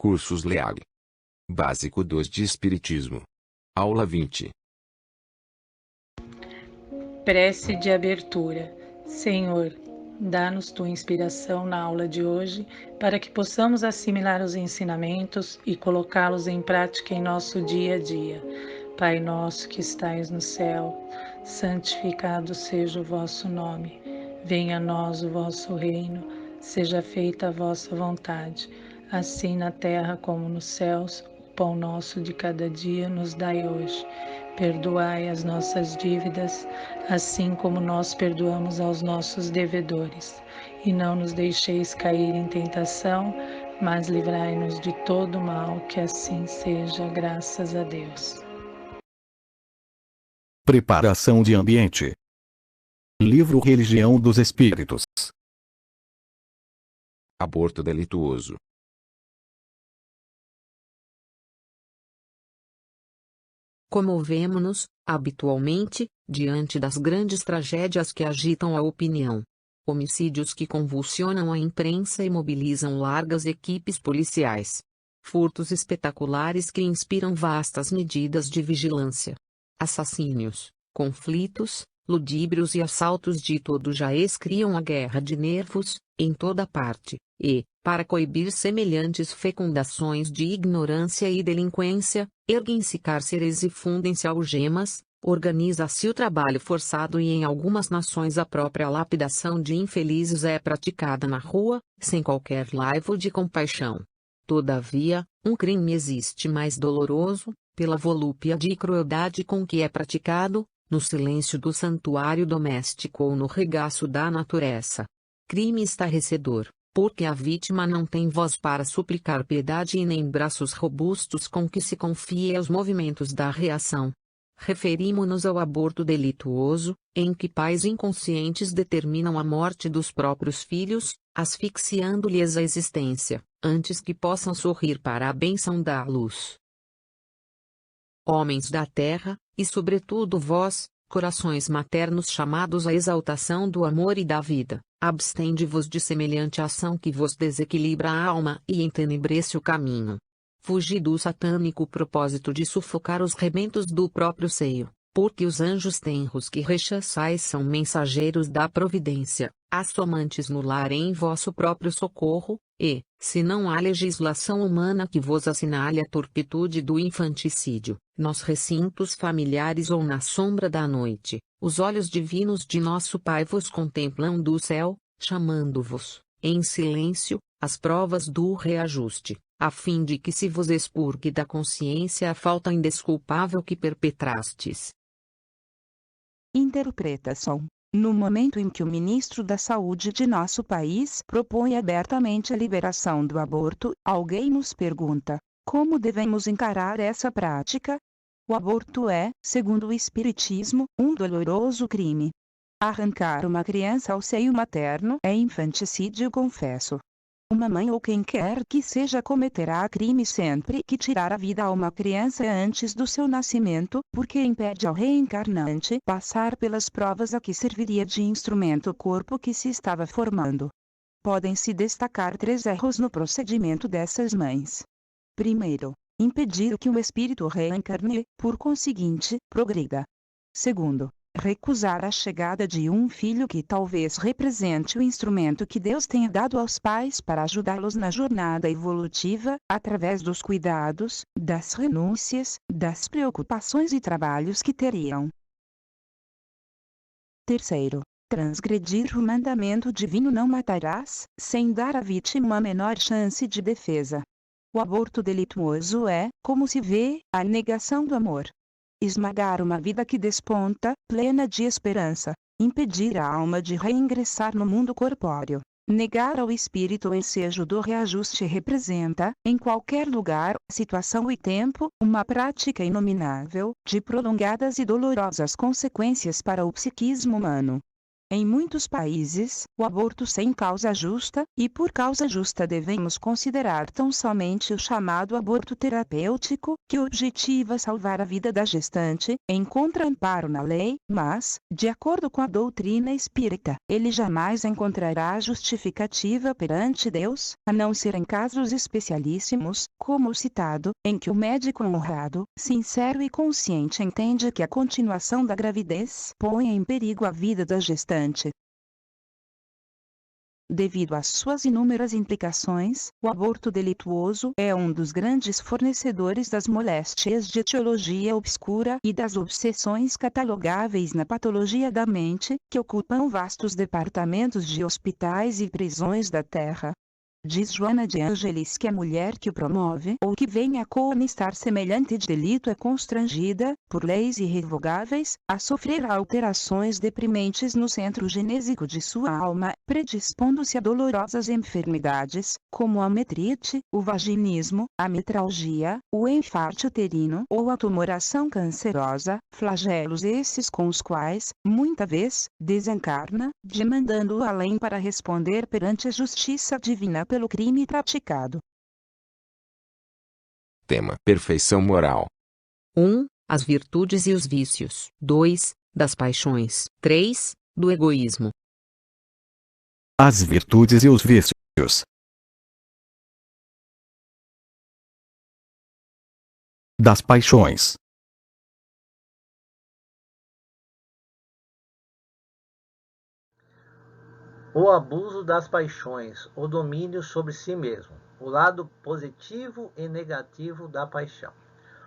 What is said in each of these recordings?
Cursos LEAG. Básico 2 de Espiritismo. Aula 20. Prece de abertura. Senhor, dá-nos tua inspiração na aula de hoje, para que possamos assimilar os ensinamentos e colocá-los em prática em nosso dia a dia. Pai nosso que estais no céu, santificado seja o vosso nome. Venha a nós o vosso reino, seja feita a vossa vontade, assim na terra como nos céus. O pão nosso de cada dia nos dai hoje. Perdoai as nossas dívidas, assim como nós perdoamos aos nossos devedores. E não nos deixeis cair em tentação, mas livrai-nos de todo mal, que assim seja, graças a Deus. Preparação de ambiente. Livro Religião dos Espíritos. Aborto delituoso. Comovemo-nos, habitualmente, diante das grandes tragédias que agitam a opinião. Homicídios que convulsionam a imprensa e mobilizam largas equipes policiais. Furtos espetaculares que inspiram vastas medidas de vigilância. Assassínios, conflitos, ludíbrios e assaltos de todo jaez criam a guerra de nervos, em toda parte, e, para coibir semelhantes fecundações de ignorância e delinquência, erguem-se cárceres e fundem-se algemas, organiza-se o trabalho forçado e em algumas nações a própria lapidação de infelizes é praticada na rua, sem qualquer laivo de compaixão. Todavia, um crime existe mais doloroso, pela volúpia de crueldade com que é praticado, no silêncio do santuário doméstico ou no regaço da natureza. Crime estarrecedor, porque a vítima não tem voz para suplicar piedade e nem braços robustos com que se confie aos movimentos da reação. Referimo-nos ao aborto delituoso, em que pais inconscientes determinam a morte dos próprios filhos, asfixiando-lhes a existência, antes que possam sorrir para a bênção da luz. Homens da terra, e sobretudo vós, corações maternos chamados à exaltação do amor e da vida, abstende-vos de semelhante ação que vos desequilibra a alma e entenebrece o caminho. Fugi do satânico propósito de sufocar os rebentos do próprio seio, porque os anjos tenros que rechaçais são mensageiros da providência, assomantes no lar em vosso próprio socorro, e, se não há legislação humana que vos assinale a turpitude do infanticídio, nos recintos familiares ou na sombra da noite, os olhos divinos de nosso Pai vos contemplam do céu, chamando-vos, em silêncio, às provas do reajuste, a fim de que se vos expurgue da consciência a falta indesculpável que perpetrastes. Interpretação. No momento em que o ministro da Saúde de nosso país propõe abertamente a liberação do aborto, alguém nos pergunta: como devemos encarar essa prática? O aborto é, segundo o Espiritismo, um doloroso crime. Arrancar uma criança ao seio materno é infanticídio confesso. Uma mãe ou quem quer que seja cometerá crime sempre que tirar a vida a uma criança antes do seu nascimento, porque impede ao reencarnante passar pelas provas a que serviria de instrumento o corpo que se estava formando. Podem-se destacar 3 erros no procedimento dessas mães. Primeiro, impedir que o espírito reencarne, por conseguinte, progrida. Segundo, recusar a chegada de um filho que talvez represente o instrumento que Deus tenha dado aos pais para ajudá-los na jornada evolutiva, através dos cuidados, das renúncias, das preocupações e trabalhos que teriam. Terceiro, transgredir o mandamento divino não matarás, sem dar à vítima a menor chance de defesa. O aborto delituoso é, como se vê, a negação do amor. Esmagar uma vida que desponta, plena de esperança, impedir a alma de reingressar no mundo corpóreo, negar ao espírito o ensejo do reajuste representa, em qualquer lugar, situação e tempo, uma prática inominável, de prolongadas e dolorosas consequências para o psiquismo humano. Em muitos países, o aborto sem causa justa, e por causa justa devemos considerar tão somente o chamado aborto terapêutico, que objetiva salvar a vida da gestante, encontra amparo na lei, mas, de acordo com a doutrina espírita, ele jamais encontrará justificativa perante Deus, a não ser em casos especialíssimos, como o citado, em que o médico honrado, sincero e consciente entende que a continuação da gravidez põe em perigo a vida da gestante. Devido às suas inúmeras implicações, o aborto delituoso é um dos grandes fornecedores das moléstias de etiologia obscura e das obsessões catalogáveis na patologia da mente, que ocupam vastos departamentos de hospitais e prisões da Terra. Diz Joana de Ângeles que a mulher que o promove ou que venha a coanistar semelhante delito é constrangida, por leis irrevogáveis, a sofrer alterações deprimentes no centro genésico de sua alma, predispondo-se a dolorosas enfermidades, como a metrite, o vaginismo, a metralgia, o enfarte uterino ou a tumoração cancerosa, flagelos esses com os quais, muita vez, desencarna, demandando-o além para responder perante a justiça divina pelo crime praticado. Tema: perfeição moral. 1. As virtudes e os vícios. 2. Das paixões. 3. Do egoísmo. As virtudes e os vícios. Das paixões. O abuso das paixões, o domínio sobre si mesmo, o lado positivo e negativo da paixão.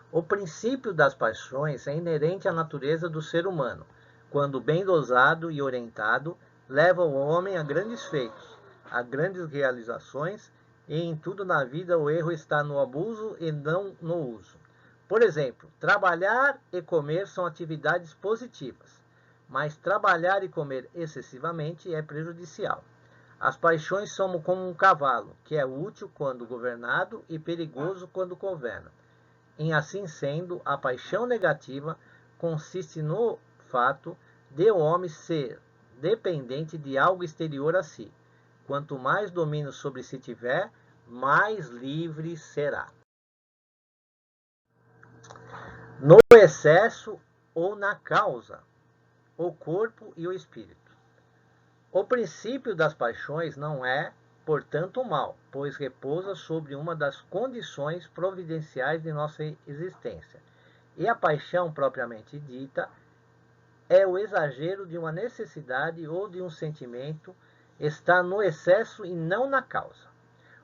O princípio das paixões é inerente à natureza do ser humano, quando bem dosado e orientado, leva o homem a grandes feitos, a grandes realizações, e em tudo na vida o erro está no abuso e não no uso. Por exemplo, trabalhar e comer são atividades positivas, mas trabalhar e comer excessivamente é prejudicial. As paixões são como um cavalo, que é útil quando governado e perigoso quando governa. Em assim sendo, a paixão negativa consiste no fato de o homem ser dependente de algo exterior a si. Quanto mais domínio sobre si tiver, mais livre será. No excesso ou na causa, o corpo e o espírito. O princípio das paixões não é, portanto, mal, pois repousa sobre uma das condições providenciais de nossa existência. E a paixão propriamente dita é o exagero de uma necessidade ou de um sentimento, está no excesso e não na causa.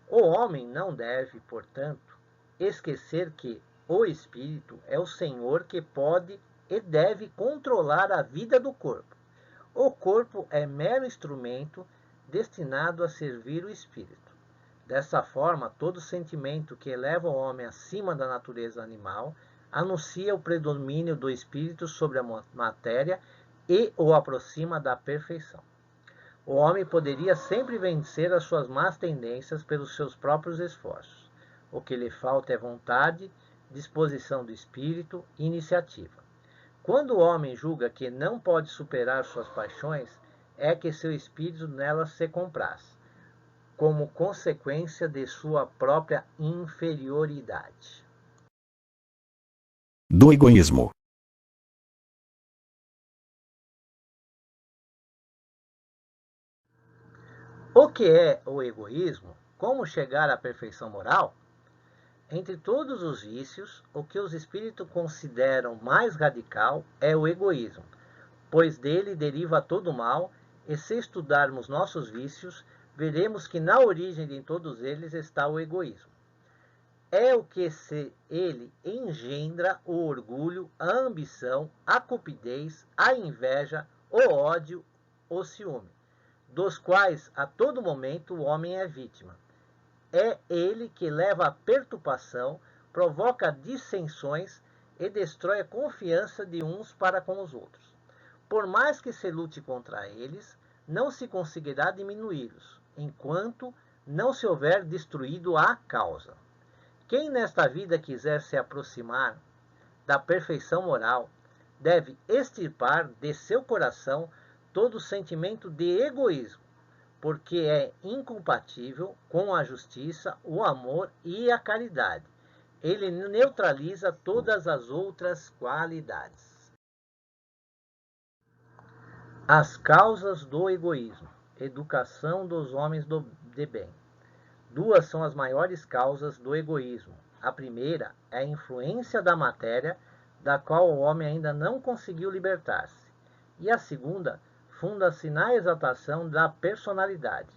O homem não deve, portanto, esquecer que o espírito é o senhor que pode e deve controlar a vida do corpo. O corpo é mero instrumento destinado a servir o espírito. Dessa forma, todo sentimento que eleva o homem acima da natureza animal anuncia o predomínio do espírito sobre a matéria e o aproxima da perfeição. O homem poderia sempre vencer as suas más tendências pelos seus próprios esforços. O que lhe falta é vontade, disposição do espírito e iniciativa. Quando o homem julga que não pode superar suas paixões, é que seu espírito nelas se compraz, como consequência de sua própria inferioridade. Do egoísmo. O que é o egoísmo? Como chegar à perfeição moral? Entre todos os vícios, o que os espíritos consideram mais radical é o egoísmo, pois dele deriva todo o mal, e se estudarmos nossos vícios, veremos que na origem de todos eles está o egoísmo. É o que ele engendra o orgulho, a ambição, a cupidez, a inveja, o ódio, o ciúme, dos quais a todo momento o homem é vítima. É ele que leva à perturbação, provoca dissensões e destrói a confiança de uns para com os outros. Por mais que se lute contra eles, não se conseguirá diminuí-los, enquanto não se houver destruído a causa. Quem nesta vida quiser se aproximar da perfeição moral, deve extirpar de seu coração todo sentimento de egoísmo, porque é incompatível com a justiça, o amor e a caridade. Ele neutraliza todas as outras qualidades. As causas do egoísmo. Educação dos homens de bem. Duas são as maiores causas do egoísmo. A primeira é a influência da matéria, da qual o homem ainda não conseguiu libertar-se. E a segunda funda-se na exaltação da personalidade.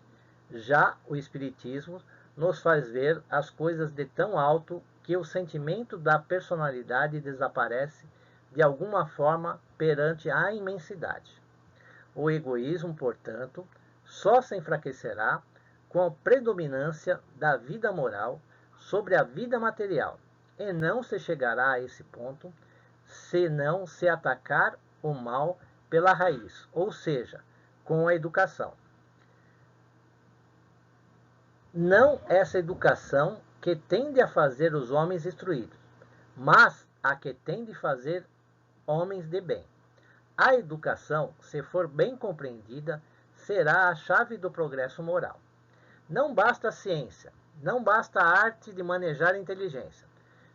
Já o Espiritismo nos faz ver as coisas de tão alto que o sentimento da personalidade desaparece de alguma forma perante a imensidade. O egoísmo, portanto, só se enfraquecerá com a predominância da vida moral sobre a vida material, e não se chegará a esse ponto se não se atacar o mal pela raiz, ou seja, com a educação. Não essa educação que tende a fazer os homens instruídos, mas a que tende a fazer homens de bem. A educação, se for bem compreendida, será a chave do progresso moral. Não basta a ciência, não basta a arte de manejar a inteligência,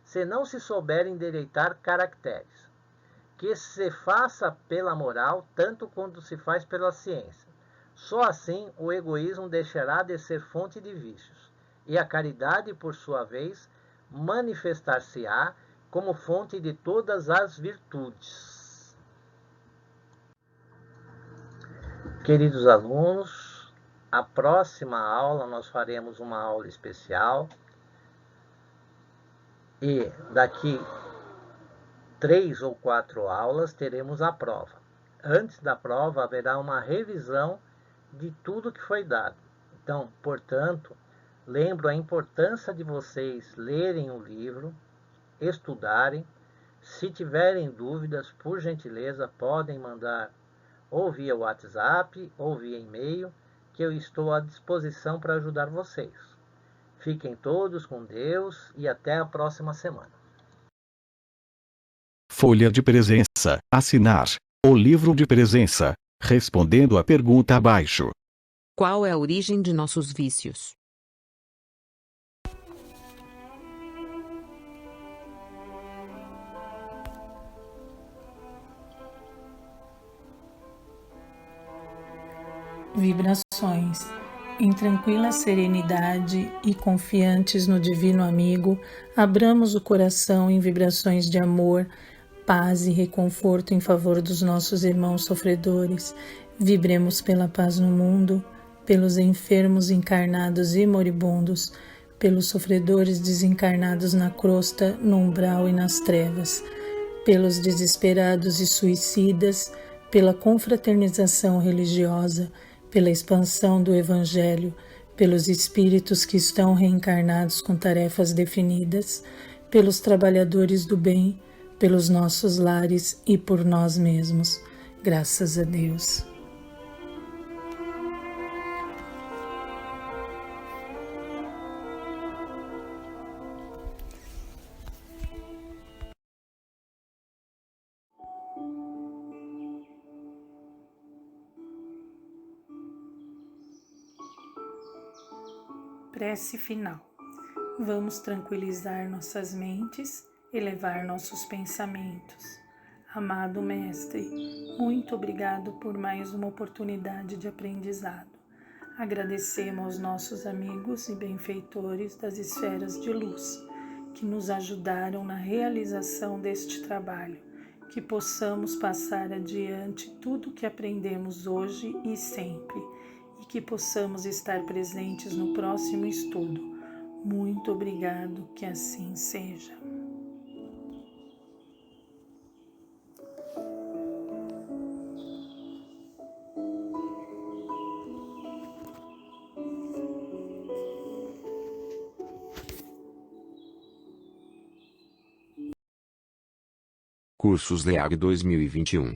se não se souber endireitar caracteres. Que se faça pela moral tanto quanto se faz pela ciência. Só assim o egoísmo deixará de ser fonte de vícios, e a caridade, por sua vez, manifestar-se-á como fonte de todas as virtudes. Queridos alunos, a próxima aula nós faremos uma aula especial, e daqui 3 ou 4 aulas teremos a prova. Antes da prova haverá uma revisão de tudo que foi dado. Então, portanto, lembro a importância de vocês lerem o livro, estudarem. Se tiverem dúvidas, por gentileza, podem mandar ou via WhatsApp ou via e-mail, que eu estou à disposição para ajudar vocês. Fiquem todos com Deus e até a próxima semana. Folha de presença. Assinar o livro de presença, respondendo à pergunta abaixo. Qual é a origem de nossos vícios? Vibrações. Em tranquila serenidade e confiantes no Divino Amigo, abramos o coração em vibrações de amor, paz e reconforto em favor dos nossos irmãos sofredores. Vibremos pela paz no mundo, pelos enfermos encarnados e moribundos, pelos sofredores desencarnados na crosta, no umbral e nas trevas, pelos desesperados e suicidas, pela confraternização religiosa, pela expansão do Evangelho, pelos espíritos que estão reencarnados com tarefas definidas, pelos trabalhadores do bem, pelos nossos lares e por nós mesmos. Graças a Deus. Prece final. Vamos tranquilizar nossas mentes, elevar nossos pensamentos. Amado Mestre, muito obrigado por mais uma oportunidade de aprendizado. Agradecemos aos nossos amigos e benfeitores das esferas de luz, que nos ajudaram na realização deste trabalho, que possamos passar adiante tudo o que aprendemos hoje e sempre, e que possamos estar presentes no próximo estudo. Muito obrigado, que assim seja. Cursos LEAG 2021.